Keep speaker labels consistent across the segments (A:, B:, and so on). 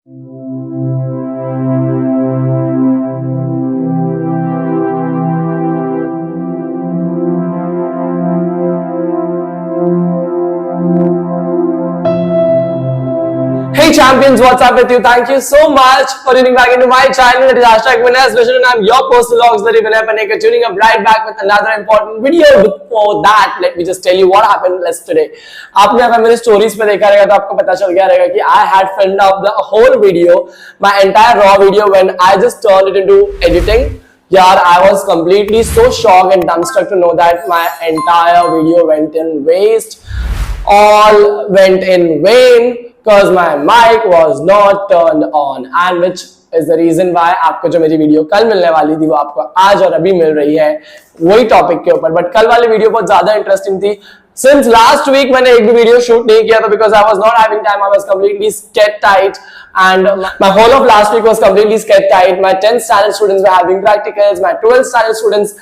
A: Hey champions, what's up with you? Thank you so much for tuning back into my channel. It is #Vinay and I'm your personal auxiliary Vinay Panecker, tuning up right back with another important video. Before that, let me just tell you what happened yesterday. आपने अगर मेरे stories पे देखा रहेगा तो आपको पता चल गया रहेगा कि I had filmed up the whole video, my entire raw video, when I just turned it into editing. यार, I was completely so shocked and dumbstruck to know that my entire video went in waste. All went in vain because my mic was not turned on, and which is the reason why आपको जो मेरी video कल मिलने वाली थी वो आपको आज और अभी मिल रही है वही टॉपिक के ऊपर। बट कल वाली वीडियो बहुत ज्यादा इंटरेस्टिंग थी। Since last week मैंने एक भी वीडियो शूट नहीं किया था because I was not having time. I was completely sketch tight and my whole of last week was completely sketch tight. My 10th standard students were having practicals. My 12th standard students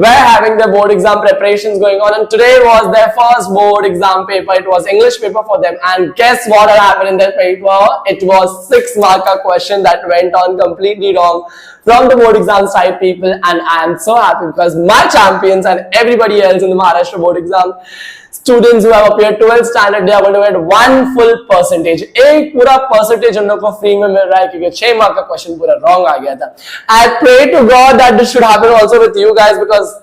A: were having their board exam preparations going on, and today was their first board exam paper. It was English paper for them, and guess what had happened in that paper? It was 6-marker question that went on completely wrong from the board exam side, people, and I am so happy because my champions and everybody else in the Maharashtra board exam students who have appeared 12th standard, they are going to get 1 full percentage. एक पूरा percentage उन लोगों को free में मिल रहा है क्योंकि 6 mark का क्वेश्चन पूरा रॉन्ग आ गया था. I pray to God that this should happen also with you guys because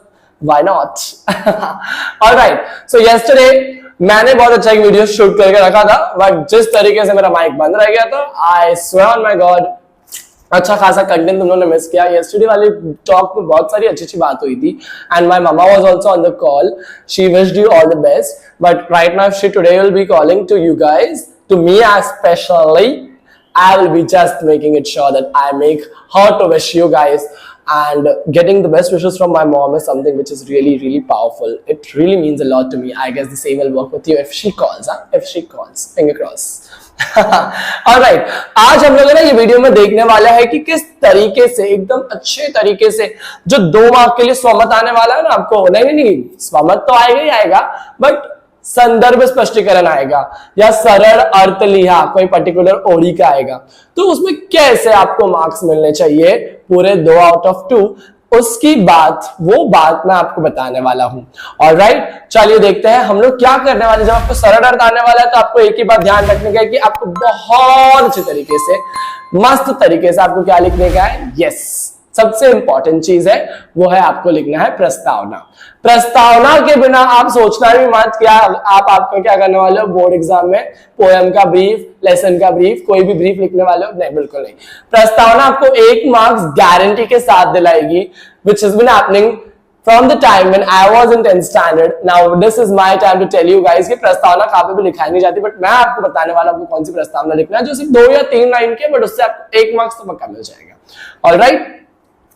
A: why not? All right. So yesterday मैंने बहुत अच्छा एक वीडियो शूट करके रखा था, बट जिस तरीके से मेरा माइक बंद रह गया था, I swear on my God, अच्छा खासा कंटेंट तुम लोगों ने मिस किया. येस्टरडे वाले टॉक में बहुत सारी अच्छी बात हुई थी and my mama was also on the call. She wished you all the best, but right now she today will be calling to you guys, to me especially. I will be just making it sure that I make her to wish you guys, and getting the best wishes from my mom is something which is really powerful. It really means a lot to me. I guess the same will work with you if she calls, huh? If she calls, finger cross. Alright, आज हम लोग ना ये video में देखने वाला है कि किस तरीके से एकदम अच्छे तरीके से जो 2 मार्क के लिए स्वमत आने वाला है ना आपको, नहीं स्वमत तो आएगा ही आएगा, बट संदर्भ स्पष्टीकरण आएगा या सरल अर्थ लिहा कोई पर्टिकुलर ओडी का आएगा, तो उसमें कैसे आपको मार्क्स मिलने चाहिए पूरे 2 आउट ऑफ 2, उसकी वो बात मैं आपको बताने वाला हूं. ऑलराइट, चलिए देखते हैं हम लोग क्या करने वाले. जब आपको सरल अर्थ आने वाला है तो आपको एक ही बात ध्यान रखने का है कि आपको बहुत अच्छे तरीके से, मस्त तरीके से आपको क्या लिखने का है. यस, सबसे इंपॉर्टेंट चीज है वो है आपको लिखना है प्रस्तावना. प्रस्तावना के बिना आप सोचना भी मत क्या आपका क्या करने वाले हो बोर्ड एग्जाम में, पोएम का ब्रीफ, लेसन का ब्रीफ, कोई भी ब्रीफ लिखने वाले हो. नहीं, बिल्कुल नहीं. प्रस्तावना आपको 1 मार्क्स गारंटी के साथ दिलाएगी, which has been happening from the time when I was in 10th standard. Now this is my time to tell you guys कि प्रस्तावना कहाँ पे भी लिखाई नहीं जाती, बट मैं आपको बताने वाला हूँ कौन सी प्रस्तावना लिखना है जो सिर्फ 2 या 3 लाइन के, बट उससे आपको 1 मार्क्स तो पक्का मिल जाएगा. ऑलराइट,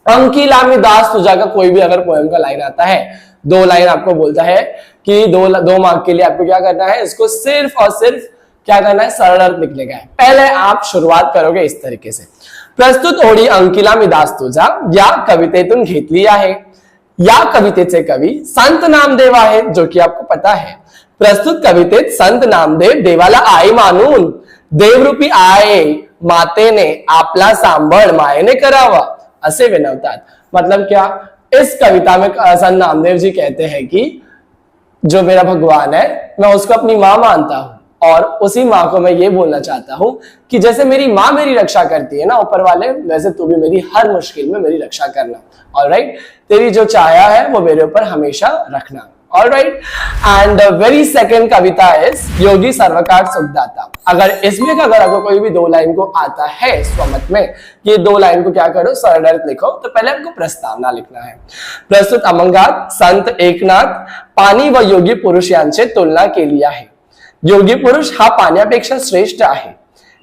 A: अंकिलामी दास तुझा का कोई भी अगर पोएम का लाइन आता है, 2 लाइन आपको बोलता है कि 2 मार्क के लिए आपको क्या करना है, इसको सिर्फ और सिर्फ क्या करना है, सरल अर्थ लिखने का है. पहले आप शुरुआत करोगे इस तरीके से, प्रस्तुत ओडी अंकिलामी दास तुझा या कवितेतून घेतली आहे, या कवितेचे कवी संत नामदेव आहे, जो कि आपको पता है. प्रस्तुत कवितेत संत नामदेव देवाला आई मानून देवरूपी आहे मातेने आपला सांभाळ मायेने करावा असे विनवतात. मतलब क्या, इस कविता में संत नामदेव जी कहते हैं कि जो मेरा भगवान है मैं उसको अपनी मां मानता हूं, और उसी मां को मैं ये बोलना चाहता हूं कि जैसे मेरी मां मेरी रक्षा करती है ना ऊपर वाले, वैसे तू भी मेरी हर मुश्किल में मेरी रक्षा करना. ऑलराइट, तेरी जो छाया है वो मेरे ऊपर हमेशा रखना. ऑलराइट, एंड वेरी सेकंड कविता इज योगी सर्वकार सुखदाता. अगर इसमें का अगर आपको कोई भी 2 लाइन को आता है स्वमत में, ये 2 लाइन को क्या करो, सरल अर्थ लिखो. तो पहले आपको प्रस्तावना लिखना है. प्रस्तुत अमंगात संत एकनाथ पाणी व योगी पुरुष यांचे तुलना केली आहे. योगी पुरुष हा पाण्यापेक्षा श्रेष्ठ आहे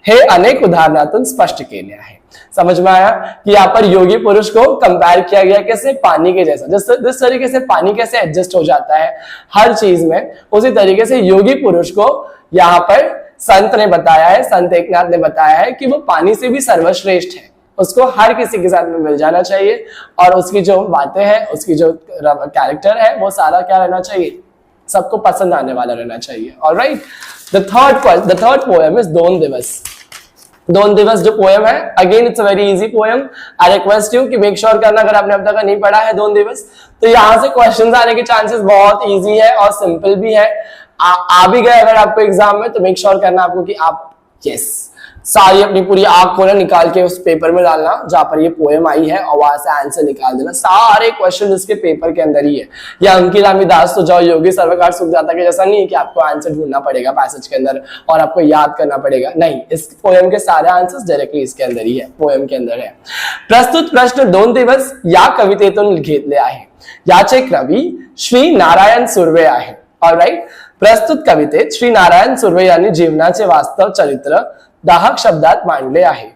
A: हे अनेक उदाहरणातून स्पष्ट केले आहे. समझ में आया कि यहाँ पर योगी पुरुष को कंपेयर किया गया कैसे, पानी के जैसा. जिस तरीके से पानी कैसे एडजस्ट हो जाता है हर चीज में, उसी तरीके से योगी पुरुष को यहाँ पर संत ने बताया है, संत एकनाथ ने बताया है कि वो पानी से भी सर्वश्रेष्ठ है. उसको हर किसी के साथ में मिल जाना चाहिए, और उसकी जो बातें हैं, उसकी जो कैरेक्टर है, वो सारा क्या रहना चाहिए, सबको पसंद आने वाला रहना चाहिए. Alright, the third poem is दोन दिवस. दोन दिवस जो पोएम है, again it's a very easy poem. I request you कि मेक श्योर करना, अगर आपने अब तक नहीं पढ़ा है दोन दिवस, तो यहाँ से क्वेश्चंस आने के चांसेस बहुत इजी है और सिंपल भी है। आ भी गए अगर आपको एग्जाम में, तो मेक श्योर करना आपको कि आप यस सारी अपनी पूरी आंख को ना निकाल के उस पेपर में डालना जहां पर ये पोएम आई है और वहां से आंसर निकाल देना। सारे क्वेश्चन इसके पेपर के अंदर ही है। या अंकिल रामदास तो जाओ योगी सर्वकार सुखदाता के जैसा नहीं है कि आपको आंसर ढूंढना पड़ेगा पैसेज के अंदर और आपको याद करना पड़ेगा, नहीं, इस पोएम के सारे आंसर्स डायरेक्टली इसके अंदर ही है, पोएम के अंदर है। प्रस्तुत प्रश्न दोन दिवस या कवितेतून घेतले आहे, याचे कवी श्री नारायण सुर्वे आहे। ऑलराइट, प्रस्तुत कवितेत श्री नारायण सुर्वे यांनी जीवनाचे वास्तव चरित्र 10 शब्दात मांडले आहे।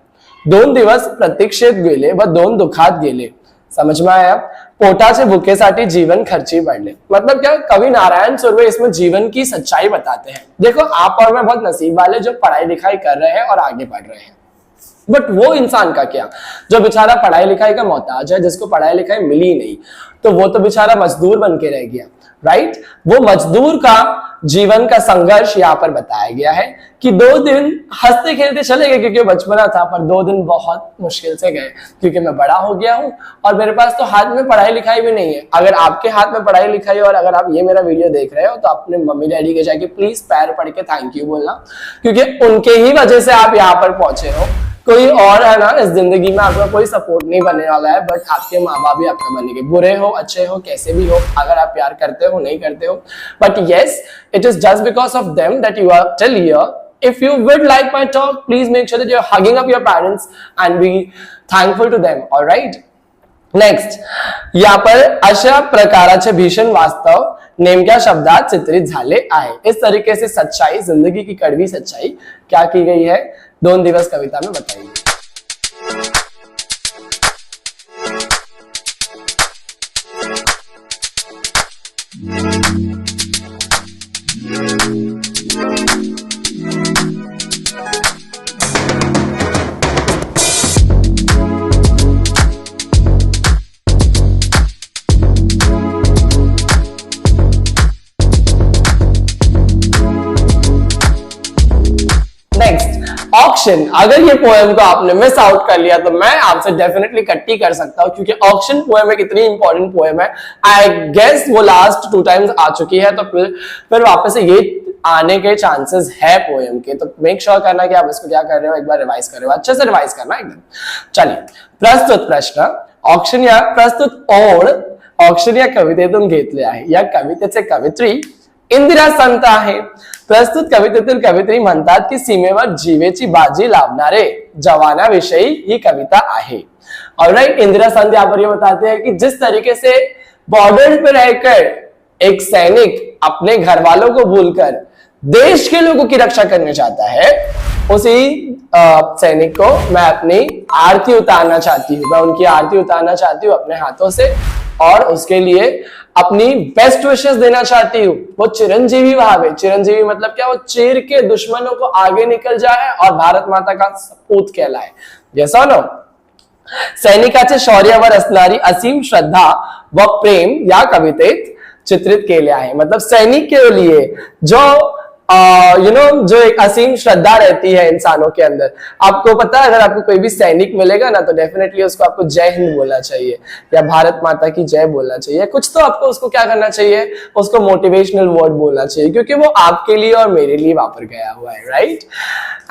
A: दोन दिवस प्रतीक्षेत गेले व दोन दुखात गेले। समझ में आया? पोटाचे भुकेसाठी जीवन खर्ची पड़ले। मतलब क्या, कवि नारायण सुर्वे इसमें जीवन की सच्चाई बताते हैं। देखो, आप और मैं बहुत नसीब वाले जो पढ़ाई लिखाई कर रहे हैं और आगे बढ़ रहे हैं, बट वो इंसान का क्या जो बेचारा पढ़ाई लिखाई का मोहताज है, जिसको पढ़ाई लिखाई मिली नहीं, तो वो तो बेचारा मजदूर बन के रह गया। राइट, वो मजदूर का जीवन का संघर्ष यहाँ पर बताया गया है कि 2 दिन हंसते खेलते चले गए क्योंकि बचपना था, पर 2 दिन बहुत मुश्किल से गए क्योंकि मैं बड़ा हो गया हूँ और मेरे पास तो हाथ में पढ़ाई लिखाई भी नहीं है। अगर आपके हाथ में पढ़ाई लिखाई और अगर आप ये मेरा वीडियो देख रहे हो तो अपने मम्मी डैडी के जाके प्लीज पैर पड़ के थैंक यू बोलना, क्योंकि उनके ही वजह से आप यहाँ पर पहुंचे हो। कोई और है ना इस जिंदगी में आपका कोई सपोर्ट नहीं बनने वाला है, बट आपके माँ बाप भी आपका बनेंगे, बुरे हो अच्छे हो कैसे भी हो, अगर आप प्यार करते हो नहीं करते हो, but yes it is just because of them that you are till here. If you would like my talk, please make sure that you're hugging up your parents and be thankful to them. All right. Next, यहाँ पर अशा प्रकाराचे भीषण वास्तव नेमक्या शब्दात चित्रित झाले आहे। इस तरीके से सच्चाई, जिंदगी की कड़वी सच्चाई क्या की गई है दोन दिवस कविता में बताई गई। ऑक्शन, अगर ये पोएम को आपने मिस आउट कर लिया तो मैं आपसे डेफिनेटली कट्टी कर सकता हूं, क्योंकि ऑक्शन पोएम एक इतनी इंपॉर्टेंट पोएम है। आई गेस वो लास्ट 2 टाइम्स आ चुकी है, तो फिर वापस से ये आने के चांसेस है पोएम के, तो मेक श्योर करना कि आप इसको क्या कर रहे हो, एक बार रिवाइज कर रहे हो, अच्छे से रिवाइज करना एकदम। चलिए, प्रस्तुत प्रश्न ऑक्शन या प्रस्तुत ओळ ऑक्शन या कवितेतून घेतले आहे। या कवितेचे कवित्री इंदिरा संत आहे। प्रस्तुत कवितेतील कवित्री म्हणतात की सीमेवर जीवेची बाजी लावणारे जवानाविषयी ही कविता आहे। ऑलराइट, इंदिरा संत यहाँ पर ये बताते हैं कि जिस तरीके से बॉर्डर पे रहकर एक सैनिक अपने घर वालों को भूलकर देश के लोगों की रक्षा करने चाहता है, उसी सैनिक को मैं अपनी आरती उतारना चाहती हूँ, मैं उनकी आरती उतारना चाहती हूँ अपने हाथों से और उसके लिए अपनी बेस्ट विशेस देना चाहती हूँ। वो चिरंजीवी भावे, चिरंजीवी मतलब क्या, वो चीर के दुश्मनों को आगे निकल जाए और भारत माता का सपूत कहलाए। जैसा नो सैनिकाचे शौर्यावर असणारी असीम श्रद्धा व प्रेम या कवितेत चित्रित केले आहे। मतलब सैनिक के लिए जो जो एक असीम श्रद्धा रहती है इंसानों के अंदर। आपको पता है, अगर आपको कोई भी सैनिक मिलेगा ना तो डेफिनेटली उसको आपको जय हिंद बोलना चाहिए या भारत माता की जय बोलना चाहिए, कुछ तो आपको उसको क्या करना चाहिए, उसको मोटिवेशनल वर्ड बोलना चाहिए, क्योंकि वो आपके लिए और मेरे लिए वापर गया हुआ है। Right,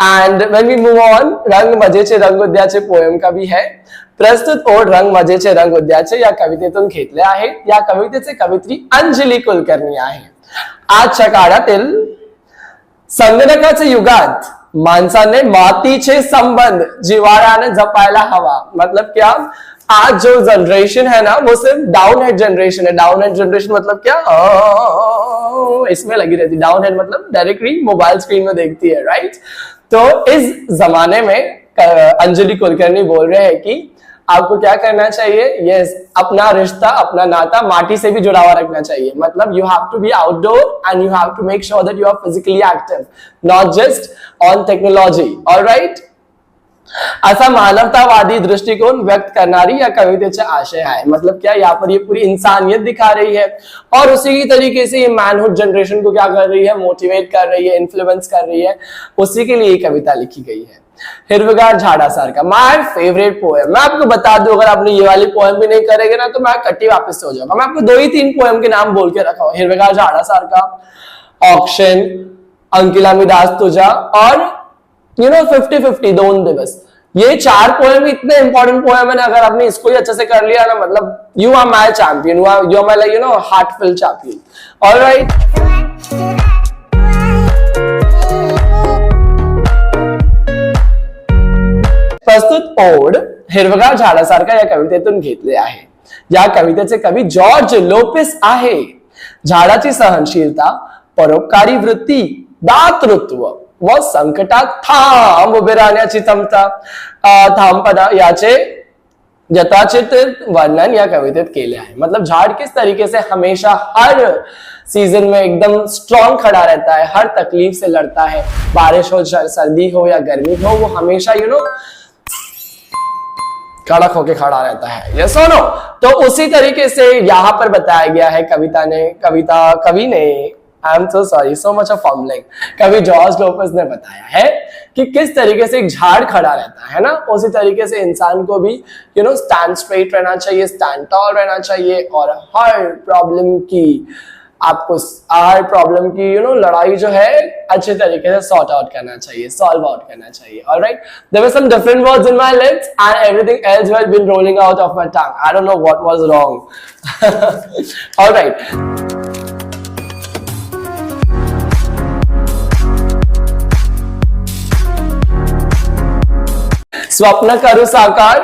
A: and when we move on, रंग मजेचे रंग उद्याचे पोएम का भी है। प्रस्तुत ओळ रंग मजेचे रंग उद्याचे या कवितेतून घेतले आहे। या कवितेचे कवित्री अंजली कुलकर्णी आहे। आजच्या काळातील संगणकाच्या युगात माणसाने मातीचे संबंध जिव्हाळ्याने जपायला हवा। मतलब क्या, आज जो जनरेशन है ना वो सिर्फ डाउन हेड जनरेशन है। डाउन हेड जनरेशन मतलब क्या, इसमें लगी रहती। डाउन हेड मतलब डायरेक्टली मोबाइल स्क्रीन में देखती है। राइट, तो इस जमाने में अंजलि कुलकर्णी बोल रहे हैं कि आपको क्या करना चाहिए, यस, अपना रिश्ता अपना नाता माटी से भी जुड़ा हुआ रखना चाहिए। मतलब you have to be outdoor and you have to make sure that you are physically active, not just on technology. Alright, असा मानवतावादी दृष्टिकोन व्यक्त करणारी या कवितेचा आशय है। मतलब क्या, यहाँ पर ये पूरी इंसानियत दिखा रही है और उसी तरीके से ये मैनहुड जनरेशन को क्या कर रही है, मोटिवेट कर रही है, इन्फ्लुएंस कर रही है, उसी के लिए ये कविता लिखी गई है। हिरवेगार झाडासार का माय फेवरेट पोएम। मैं आपको बता दूं, अगर आपने ये वाली पोएम भी नहीं करेंगे ना तो मैं कट्टी वापस से हो जाऊंगा। मैं आपको 2 ही 3 पोएम के नाम बोल के रखा हूं, हिरवेगार झाडासार का, ऑक्शन, अंकिला मिदास तुझा और 50-50 दोन दिवस। ये 4 पोएम इतने इंपॉर्टेंट पोएम है ना, अगर आपने इसको ही अच्छे से कर लिया ना, मतलब you are my champion, you are my like heartful champion. Alright, प्रस्तुत ओड हिरवेगार झाडासारखा या कवितेतून घेतले आहे। या कवितेचे कवी जॉर्ज लोपेस आहे। झाडाची सहनशीलता, परोपकारी वृत्ती, दातृत्व व संकटात ठाम उभे राहण्याची क्षमता, ठामपणा याचे यथाचित वर्णन या कवितेत केले आहे। मतलब झाड़ किस तरीके से हमेशा हर सीजन में एकदम स्ट्रॉन्ग खड़ा रहता है, हर तकलीफ से लड़ता है, बारिश हो, सर्दी हो या गर्मी हो, वो हमेशा कड़क होके खड़ा रहता है। यस और नो? तो उसी तरीके से यहां पर बताया गया है कवि ने I am so sorry, so much of formaling, कवि जॉर्ज लोपेस ने बताया है कि किस तरीके से एक झाड़ खड़ा रहता है ना, उसी तरीके से इंसान को भी स्टैंड स्ट्रेट रहना चाहिए, स्टैंड टॉल रहना चाहिए, और हर प्रॉब्लम की लड़ाई जो है अच्छे तरीके से सॉर्ट आउट करना चाहिए, सॉल्व आउट करना चाहिए। Alright, there were some different words in my lips and everything else has been rolling out of my tongue. I don't know what was wrong. Alright, Swapna Karu Sakar.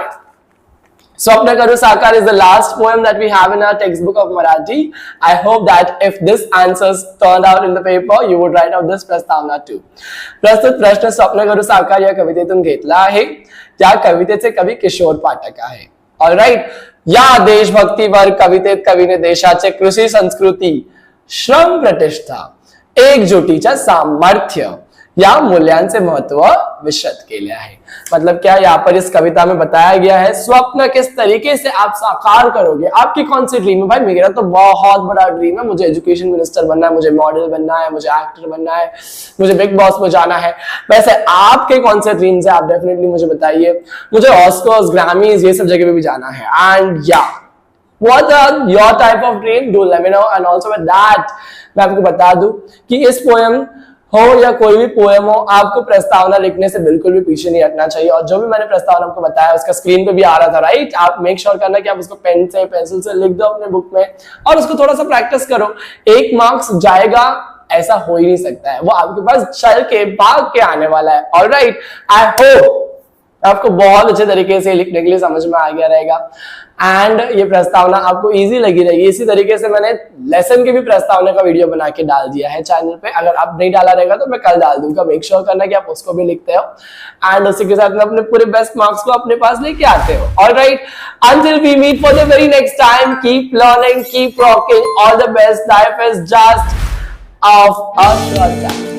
A: Swapna Karu Sakar is the last poem that we have in our textbook of Marathi. I hope that if this answers turned out in the paper, you would write out this प्रस्तावना too. प्रस्तुत प्रश्न स्वप्न करू साकार या कवितेतून घेतला आहे। या कवितेचे कवी किशोर पाठक आहे। ऑलराइट, या देशभक्तीवर कवितेत कवीने देशाचे कृषी संस्कृती, श्रम प्रतिष्ठा, एकजुटीच्या सामर्थ्य या मूल्यांचे महत्व विशद केले आहे। मतलब क्या यहाँ पर इस कविता में बताया गया है स्वप्न किस तरीके से आप साकार करोगे। आपकी कौन सी ड्रीम है? भाई मेरा तो बहुत बड़ा ड्रीम है, मुझे एजुकेशन मिनिस्टर बनना है, मुझे मॉडल बनना है, मुझे एक्टर बनना है, मुझे बिग बॉस में जाना है। वैसे आपके कौन से ड्रीम्स है, आप डेफिनेटली मुझे बताइए। मुझे ऑस्कर्स, ग्रैमीज, ये सब जगह पे भी जाना है। एंड या what are your type of dream? Do let me know. And also with that मैं आपको बता दूं कि इस पोएम हो या कोई भी पोएम हो, आपको प्रस्तावना लिखने से बिल्कुल भी पीछे नहीं हटना चाहिए। और जो भी मैंने प्रस्तावना आपको बताया उसका स्क्रीन पे भी आ रहा था, राइट? आप मेक श्योर करना कि आप उसको पेन से, पेंसिल से लिख दो अपने बुक में और उसको थोड़ा सा प्रैक्टिस करो। 1 मार्क्स जाएगा ऐसा हो ही नहीं सकता है, वो आपके पास चल के भाग के आने वाला है। ऑलराइट, आई होप आपको बहुत अच्छे तरीके से लिखने के लिए समझ में आ गया रहेगा एंड ये प्रस्तावना आपको इजी लगी रहेगी। इसी तरीके से मैंने लेसन की भी प्रस्तावना का वीडियो बना के डाल दिया है चैनल पे। अगर आप नहीं डाला रहेगा तो मैं कल डाल दूंगा। मेक श्योर करना कि आप उसको भी लिखते हो एंड उसी के साथ में अपने पूरे बेस्ट मार्क्स को अपने पास लेके आते हो। Alright, until we meet for the very next time, keep learning, keep rocking, all the best. Life is just of a short time.